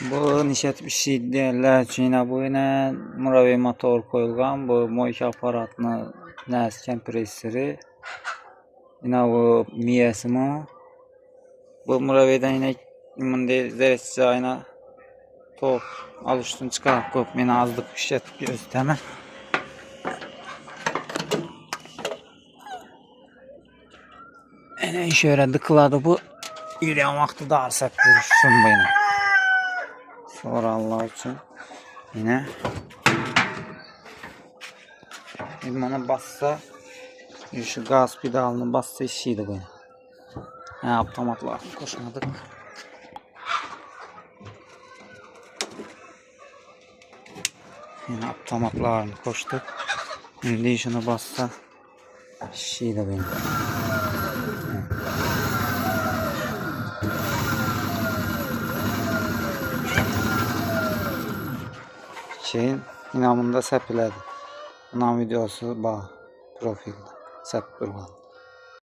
Bu nişet bir şey derler. Yine bu yine Muravi motor koyulgan. Bu moyka aparatını nes kompresörü. Yine bu miyesi mi? Bu Muravi'den yine imende zeresiz ayna top alıştın çıkarıp koyup meni azlık işletip gösterme. Yine şöyle dıkladı bu. Yürüyen vakti daha sert görüşsün bu yine. Sonra Allah için yine bana bassa şu gaz pedalını bassa işiydi bu yine. Yani otomatla koşmadık. Yine otomatlarını koştuk. Şimdi şunu bassa işiydi bu yine. Şeyin inamında sepiledi. Bunun videosu bağ profilde sep durmadı.